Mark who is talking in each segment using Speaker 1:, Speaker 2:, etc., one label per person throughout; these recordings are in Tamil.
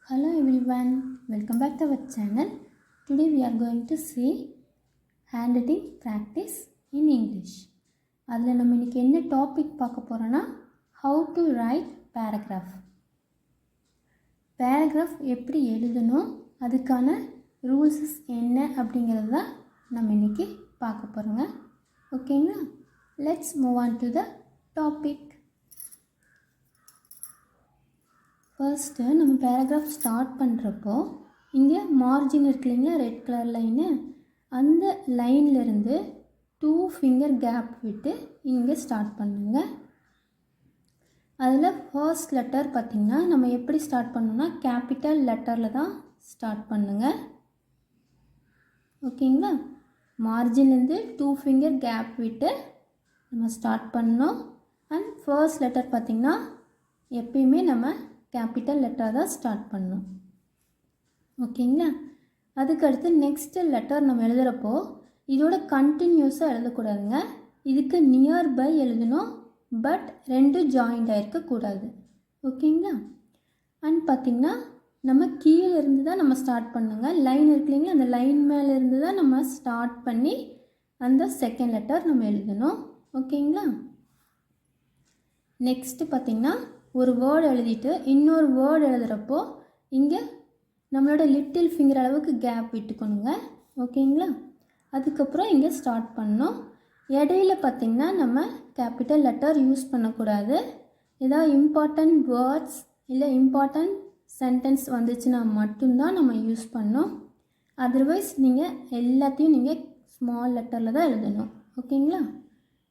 Speaker 1: Hello everyone, welcome back to our channel. Today we are going to see handwriting practice in English. அதில் நம்ம இன்னைக்கு என்ன டாபிக் பார்க்க போகிறோன்னா how to write paragraph. paragraph எப்படி எழுதணும், அதுக்கான ரூல்ஸஸ் என்ன அப்படிங்கிறது தான் நம்ம இன்னைக்கு பார்க்க போகிறோங்க. ஓகேங்களா, let's move on to the topic. First நம்ம பேராகிராஃப் ஸ்டார்ட் பண்ணுறப்போ இங்கே மார்ஜின் இருக்கு இல்லைங்களா, ரெட் கலர் லைனு, அந்த லைன்லேருந்து 2 ஃபிங்கர் கேப் விட்டு இங்கே ஸ்டார்ட் பண்ணுங்க. அதில் ஃபர்ஸ்ட் லெட்டர் பார்த்திங்கன்னா நம்ம எப்படி ஸ்டார்ட் பண்ணணும்னா கேபிட்டல் லெட்டரில் தான் ஸ்டார்ட் பண்ணுங்க. ஓகேங்களா, மார்ஜின்லேருந்து 2 ஃபிங்கர் கேப் விட்டு நம்ம ஸ்டார்ட் பண்ணோம். அண்ட் ஃபர்ஸ்ட் லெட்டர் பார்த்திங்கன்னா எப்பயுமே நம்ம கேபிட்டல் லெட்டர் தான் ஸ்டார்ட் பண்ணணும். ஓகேங்களா, அதுக்கடுத்து நெக்ஸ்ட்டு லெட்டர் நம்ம எழுதுகிறப்போ இதோட கண்டினியூஸாக எழுதக்கூடாதுங்க. இதுக்கு நியர்பை எழுதணும், பட் 2 ஜாயிண்ட் ஆகிருக்கக்கூடாது. ஓகேங்களா, அண்ட் பார்த்திங்கன்னா நம்ம கீழே இருந்து தான் நம்ம ஸ்டார்ட் பண்ணுங்க. லைன் இருக்கு இல்லைங்களா, அந்த லைன் மேலே இருந்து தான் நம்ம ஸ்டார்ட் பண்ணி அந்த செகண்ட் லெட்டர் நம்ம எழுதணும். ஓகேங்களா, நெக்ஸ்ட்டு பார்த்திங்கன்னா ஒரு வேர்டு எழுதிட்டு இன்னொரு வேர்டு எழுதுகிறப்போ இங்கே நம்மளோட லிட்டில் ஃபிங்கர் அளவுக்கு கேப் விட்டுக்கணுங்க. ஓகேங்களா, அதுக்கப்புறம் இங்கே ஸ்டார்ட் பண்ணோம். இடையில பார்த்திங்கன்னா நம்ம கேபிட்டல் லெட்டர் யூஸ் பண்ணக்கூடாது. ஏதாவது இம்பார்ட்டண்ட் வேர்ட்ஸ் இல்லை இம்பார்ட்டண்ட் சென்டென்ஸ் வந்துச்சுன்னா மட்டும்தான் நம்ம யூஸ் பண்ணோம். அதர்வைஸ் நீங்கள் எல்லாத்தையும் நீங்கள் ஸ்மால் லெட்டரில் தான் எழுதணும். ஓகேங்களா,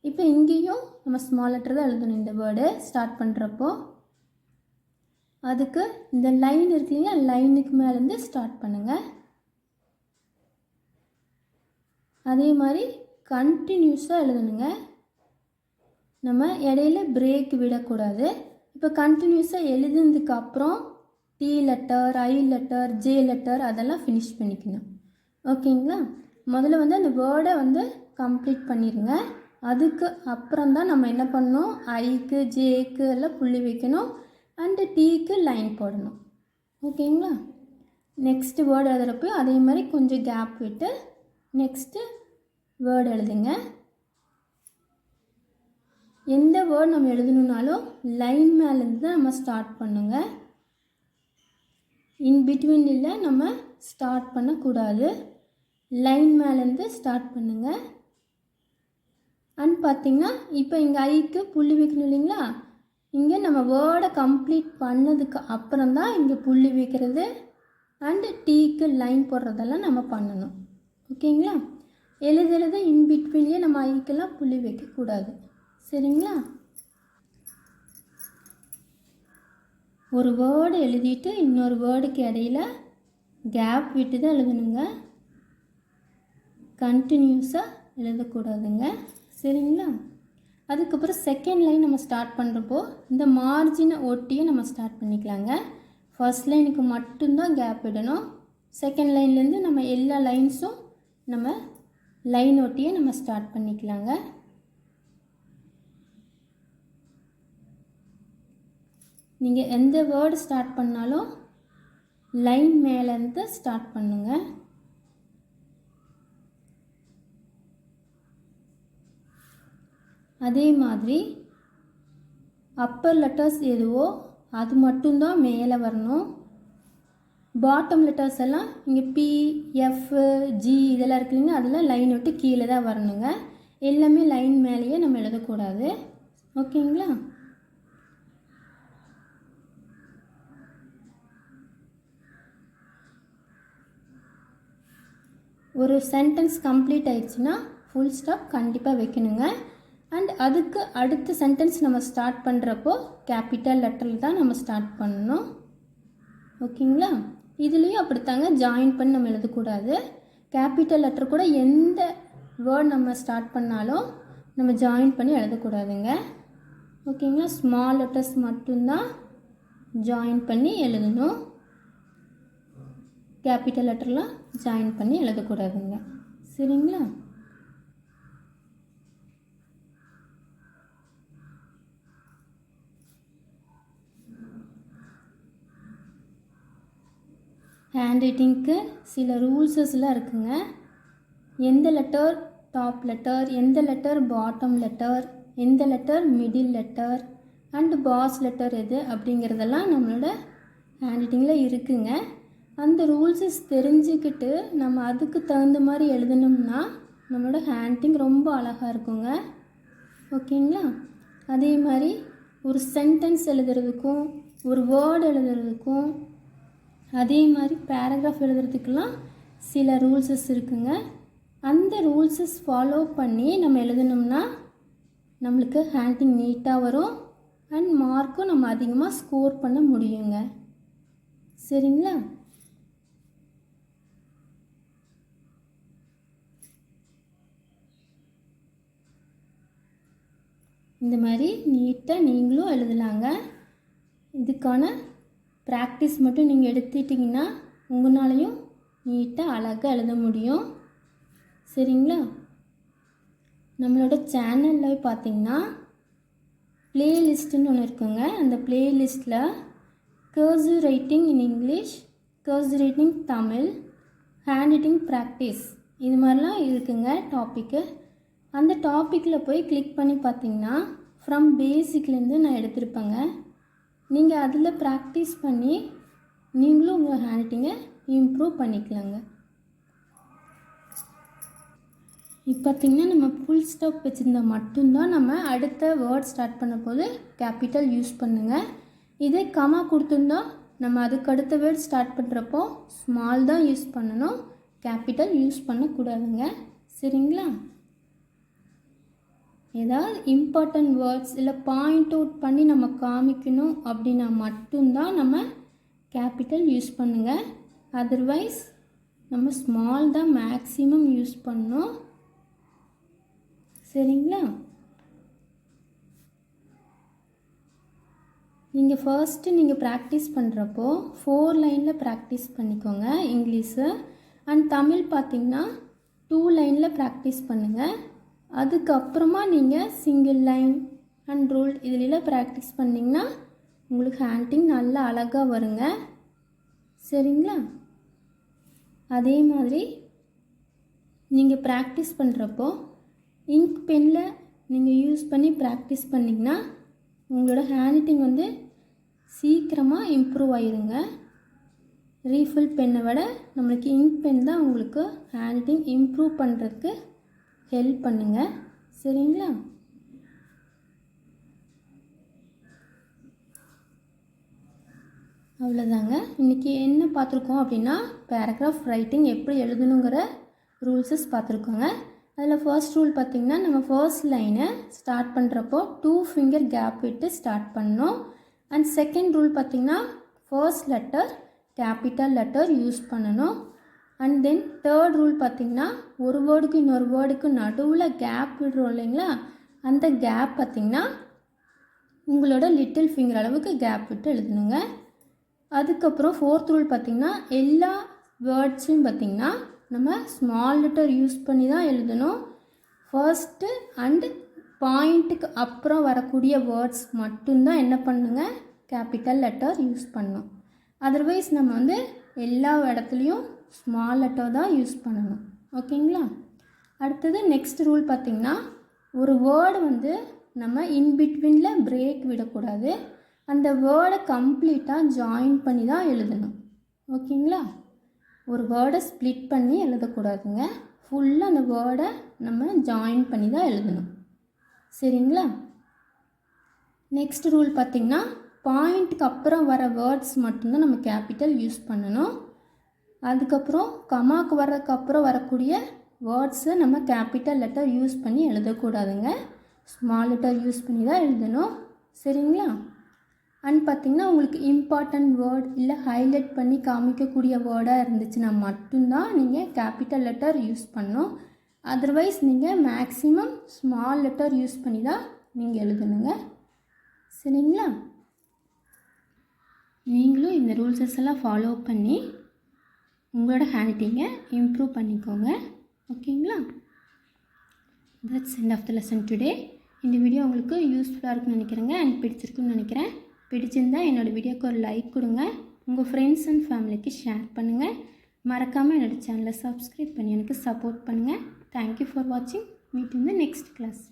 Speaker 1: இப்போ இங்கேயும் நம்ம ஸ்மால் லெட்டர் தான் எழுதணும். இந்த வேர்டு ஸ்டார்ட் பண்ணுறப்போ அதுக்கு இந்த லைன் இருக்கு இல்லையா, லைனுக்கு மேலேருந்து ஸ்டார்ட் பண்ணுங்கள். அதே மாதிரி கண்டினியூஸாக எழுதணுங்க. நம்ம இடையில பிரேக் விடக்கூடாது. இப்போ கண்டினியூஸாக எழுதுனதுக்கு அப்புறம் டி லெட்டர், ஐ லெட்டர், ஜே லெட்டர் அதெல்லாம் ஃபினிஷ் பண்ணிக்கணும். ஓகேங்களா, முதல்ல அந்த வேர்டை கம்ப்ளீட் பண்ணிடுங்க. அதுக்கு அப்புறம் தான் நம்ம என்ன பண்ணணும், ஐக்கு ஜேக்கு எல்லாம் புள்ளி வைக்கணும், அண்டு டீக்கு லைன் போடணும். ஓகேங்களா, நெக்ஸ்ட்டு வேர்டு எழுதுகிறப்போ அதே மாதிரி கொஞ்சம் கேப் விட்டு நெக்ஸ்ட்டு வேர்டு எழுதுங்க. எந்த வேர்டு நம்ம எழுதணுன்னாலும் லைன் மேலேருந்து தான் நம்ம ஸ்டார்ட் பண்ணுங்க. இன் பிட்வீனில் நம்ம ஸ்டார்ட் பண்ணக்கூடாது. லைன் மேலேருந்து ஸ்டார்ட் பண்ணுங்கள். அண்ட் பார்த்திங்கன்னா இப்போ இங்கே ஐக்கு புள்ளி வைக்கணும் இல்லைங்களா, இங்கே நம்ம வேர்டை கம்ப்ளீட் பண்ணதுக்கு அப்புறம் தான் இங்கே புள்ளி வைக்கிறது அண்டு டீக்கு லைன் போடுறதெல்லாம் நம்ம பண்ணணும். ஓகேங்களா, எழுதுறது இன் பிட்வீன்லேயே நம்ம ஐக்கெல்லாம் புள்ளி வைக்கக்கூடாது. சரிங்களா, ஒரு வேர்டு எழுதிட்டு இன்னொரு வேர்டுக்கு இடையில கேப் விட்டு தான் எழுதணுங்க. கண்டினியூஸாக எழுதக்கூடாதுங்க. சரிங்களா, அதுக்கப்புறம் செகண்ட் லைன் நம்ம ஸ்டார்ட் பண்ணுறப்போ இந்த மார்ஜினை ஒட்டியே நம்ம ஸ்டார்ட் பண்ணிக்கலாங்க. ஃபர்ஸ்ட் லைனுக்கு மட்டும்தான் கேப் விடணும். செகண்ட் லைன்லேருந்து நம்ம எல்லா லைன்ஸும் நம்ம லைன் ஒட்டியே நம்ம ஸ்டார்ட் பண்ணிக்கலாங்க. நீங்கள் எந்த வேர்டு ஸ்டார்ட் பண்ணாலும் லைன் மேலேருந்து ஸ்டார்ட் பண்ணுங்க. அதே மாதிரி அப்பர் லெட்டர்ஸ் எதுவோ அது மட்டும்தான் மேலே வரணும். பாட்டம் லெட்டர்ஸ் எல்லாம் இங்கே பி, எஃப், ஜி இதெல்லாம் இருக்குல்லைங்க, அதெல்லாம் லைன் விட்டு கீழே தான் வரணுங்க. எல்லாமே லைன் மேலேயே நம்ம எழுதக்கூடாது. ஓகேங்களா, ஒரு சென்டென்ஸ் கம்ப்ளீட் ஆயிடுச்சுன்னா ஃபுல் ஸ்டாப் கண்டிப்பாக வைக்கணுங்க. அண்ட் அதுக்கு அடுத்த சென்டென்ஸ் நம்ம ஸ்டார்ட் பண்ணுறப்போ கேபிட்டல் லெட்டரில் தான் நம்ம ஸ்டார்ட் பண்ணணும். ஓகேங்களா, இதுலேயும் அப்படித்தாங்க ஜாயின் பண்ணி நம்ம எழுதக்கூடாது. கேபிட்டல் லெட்டர் கூட எந்த வேர்ட் நம்ம ஸ்டார்ட் பண்ணாலும் நம்ம ஜாயின் பண்ணி எழுதக்கூடாதுங்க. ஓகேங்களா, ஸ்மால் லெட்டர்ஸ் மட்டும்தான் ஜாயின் பண்ணி எழுதணும். கேபிட்டல் லெட்டர்லாம் ஜாயின் பண்ணி எழுதக்கூடாதுங்க. சரிங்களா, ஹேண்ட் ரைட்டிங்க்கு சில ரூல்ஸஸ்லாம் இருக்குங்க. எந்த லெட்டர் டாப் லெட்டர், எந்த லெட்டர் பாட்டம் லெட்டர், எந்த letter middle letter and base letter எது அப்படிங்கிறதெல்லாம் நம்மளோட ஹேண்ட் ரைட்டிங்கில் இருக்குங்க. அந்த ரூல்ஸஸ் தெரிஞ்சுக்கிட்டு நம்ம அதுக்கு தகுந்த மாதிரி எழுதணும்னா நம்மளோட ஹேண்ட் ரைட்டிங் ரொம்ப அழகாக இருக்குங்க. ஓகேங்களா? அதே மாதிரி ஒரு சென்டென்ஸ் எழுதுறதுக்கும் ஒரு வேர்டு எழுதுறதுக்கும் அதே மாதிரி பேராகிராஃப் எழுதுறதுக்கெல்லாம் சில ரூல்ஸஸ் இருக்குங்க. அந்த ரூல்ஸஸ் ஃபாலோ பண்ணி நம்ம எழுதணும்னா நம்மளுக்கு ஹேண்ட் ரைட்டிங் நீட்டாக வரும் அண்ட் மார்க்கும் நம்ம அதிகமாக ஸ்கோர் பண்ண முடியுங்க. சரிங்களா? இந்த மாதிரி நீட்டாக நீங்களும் எழுதலாங்க. இதுக்கான ப்ராக்டிஸ் மட்டும் நீங்கள் எடுத்துட்டிங்கன்னா உங்களாலையும் நீட்டாக அழகாக எழுத முடியும். சரிங்களா? நம்மளோட சேனலில் பார்த்திங்கன்னா ப்ளேலிஸ்ட்டுன்னு ஒன்று இருக்குங்க. அந்த ப்ளேலிஸ்ட்டில் cursive writing in English, cursive writing Tamil, hand writing practice இது மாதிரிலாம் இருக்குங்க டாப்பிக்கு. அந்த டாப்பிக்கில் போய் கிளிக் பண்ணி பார்த்தீங்கன்னா ஃப்ரம் பேசிக்லேருந்து நான் எடுத்திருப்பேங்க. நீங்கள் அதில் ப்ராக்டிஸ் பண்ணி நீங்களும் உங்கள் ஹேண்ட் ரைட்டிங்கை இம்ப்ரூவ் பண்ணிக்கலாங்க. இப்போ பார்த்திங்கன்னா நம்ம ஃபுல் ஸ்டாப் வச்சுருந்தா மட்டும்தான் நம்ம அடுத்த வேர்ட் ஸ்டார்ட் பண்ண போது கேபிட்டல் யூஸ் பண்ணுங்கள். இதே கமா கொடுத்துருந்தா நம்ம அதுக்கு அடுத்த வேர்ட் ஸ்டார்ட் பண்ணுறப்போ ஸ்மால் தான் யூஸ் பண்ணணும், கேபிட்டல் யூஸ் பண்ணக்கூடாதுங்க. சரிங்களா? ஏதாவது இம்பார்ட்டன்ட் வேர்ட்ஸ் இல்லை பாயிண்ட் அவுட் பண்ணி நம்ம காமிக்கணும் அப்படின்னா மட்டும்தான் நம்ம கேபிட்டல் யூஸ் பண்ணுங்கள். அதர்வைஸ் நம்ம ஸ்மால் தான் மேக்ஸிமம் யூஸ் பண்ணணும். சரிங்களா? நீங்கள் ஃபர்ஸ்ட்டு நீங்கள் ப்ராக்டிஸ் பண்ணுறப்போ 4 லைனில் ப்ராக்டிஸ் பண்ணிக்கோங்க இங்கிலீஷு. அண்ட் தமிழ் பார்த்திங்கன்னா 2 லைனில் ப்ராக்டிஸ் பண்ணுங்கள். அதுக்கப்புறமா நீங்கள் சிங்கிள் லைன் அண்ட் ரூல் இதிலெல்லாம் ப்ராக்டிஸ் பண்ணிங்கன்னா உங்களுக்கு ஹேண்ட் ரைட்டிங் நல்லா அழகாக வருங்க. சரிங்களா? அதே மாதிரி நீங்கள் ப்ராக்டிஸ் பண்ணுறப்போ இங்க் பெனில் நீங்கள் யூஸ் பண்ணி ப்ராக்டிஸ் பண்ணிங்கன்னா உங்களோட ஹேண்ட் ரைட்டிங் வந்து சீக்கிரமாக இம்ப்ரூவ் ஆயிருங்க. ரீஃபில் பென்னை விட நம்மளுக்கு இங்க் பென் தான் உங்களுக்கு ஹேண்ட் ரைட்டிங் இம்ப்ரூவ் பண்ணுறதுக்கு ஹெல்ப் பண்ணுங்க. சரிங்களா? அவ்வளோதாங்க. இன்றைக்கி என்ன பார்த்துருக்கோம் அப்படின்னா பேராகிராஃப் ரைட்டிங் எப்படி எழுதணுங்கிற ரூல்ஸஸ் பார்த்துருக்கோங்க. அதில் ஃபர்ஸ்ட் ரூல் பார்த்திங்கன்னா நம்ம ஃபர்ஸ்ட் லைனை ஸ்டார்ட் பண்ணுறப்போ 2 ஃபிங்கர் கேப் விட்டு ஸ்டார்ட் பண்ணணும். அண்ட் செகண்ட் ரூல் பார்த்திங்கன்னா first letter capital letter use பண்ணணும். அண்ட் தென் தேர்ட் ரூல் பார்த்திங்கன்னா ஒரு வேர்டுக்கு இன்னொரு வேர்டுக்கு நடுவில் கேப் விடுறோம் இல்லைங்களா, அந்த கேப் பார்த்திங்கன்னா உங்களோட லிட்டில் ஃபிங்கர் அளவுக்கு கேப் விட்டு எழுதணுங்க. அதுக்கப்புறம் ஃபோர்த் ரூல் பார்த்திங்கன்னா எல்லா வேர்ட்ஸையும் பார்த்திங்கன்னா நம்ம ஸ்மால் லெட்டர் யூஸ் பண்ணி தான் எழுதணும். ஃபர்ஸ்ட்டு அண்டு பாயிண்ட்டுக்கு அப்புறம் வரக்கூடிய வேர்ட்ஸ் மட்டும்தான் என்ன பண்ணுங்க கேபிட்டல் லெட்டர் யூஸ் பண்ணணும். அதர்வைஸ் நம்ம வந்து எல்லா இடத்துலையும் ஸ்மால் லெட்டர் தான் யூஸ் பண்ணணும். ஓகேங்களா? அடுத்தது நெக்ஸ்ட் ரூல் பார்த்திங்கன்னா ஒரு வேர்டு வந்து நம்ம இன்பிட்வீனில் பிரேக் விடக்கூடாது. அந்த வேர்டை கம்ப்ளீட்டாக ஜாயின் பண்ணி தான் எழுதணும். ஓகேங்களா? ஒரு வேர்டை ஸ்ப்ளிட் பண்ணி எழுதக்கூடாதுங்க. ஃபுல்லாக அந்த வேர்டை நம்ம ஜாயின் பண்ணி தான் எழுதணும். சரிங்களா? நெக்ஸ்ட் ரூல் பார்த்திங்கன்னா பாயிண்ட்டுக்கு அப்புறம் வர வேர்ட்ஸ் மட்டும்தான் நம்ம கேபிட்டல் யூஸ் பண்ணணும். அதுக்கப்புறம் கமாக்கு வர்றதுக்கப்புறம் வரக்கூடிய வேர்ட்ஸை நம்ம கேபிட்டல் லெட்டர் யூஸ் பண்ணி எழுதக்கூடாதுங்க. ஸ்மால் லெட்டர் யூஸ் பண்ணி தான் எழுதணும். சரிங்களா? அண்ட் பார்த்திங்கன்னா உங்களுக்கு இம்பார்ட்டன்ட் வேர்ட் இல்லை ஹைலைட் பண்ணி காமிக்கக்கூடிய வேர்டாக இருந்துச்சுன்னா மட்டும்தான் நீங்கள் கேபிட்டல் லெட்டர் யூஸ் பண்ணணும். அதர்வைஸ் நீங்கள் மேக்ஸிமம் ஸ்மால் லெட்டர் யூஸ் பண்ணி தான் நீங்கள் எழுதணுங்க. சரிங்களா? நீங்களும் இந்த ரூல்ஸஸ் எல்லாம் ஃபாலோ பண்ணி உங்களோட ஹேண்ட் ரைட்டிங்கை இம்ப்ரூவ் பண்ணிக்கோங்க. ஓகேங்களா? That's end of the lesson today. இந்த வீடியோ உங்களுக்கு யூஸ்ஃபுல்லாக இருக்குன்னு நினைக்கிறேங்க அண்ட் பிடிச்சிருக்குன்னு நினைக்கிறேன். பிடிச்சிருந்தால் என்னோடய வீடியோக்கு ஒரு லைக் கொடுங்க. உங்கள் ஃப்ரெண்ட்ஸ் அண்ட் ஃபேமிலிக்கு ஷேர் பண்ணுங்கள். மறக்காமல் என்னோடய சேனலை சப்ஸ்கிரைப் பண்ணி எனக்கு சப்போர்ட் பண்ணுங்கள். தேங்க்யூ ஃபார் வாட்சிங். Meet in the next class.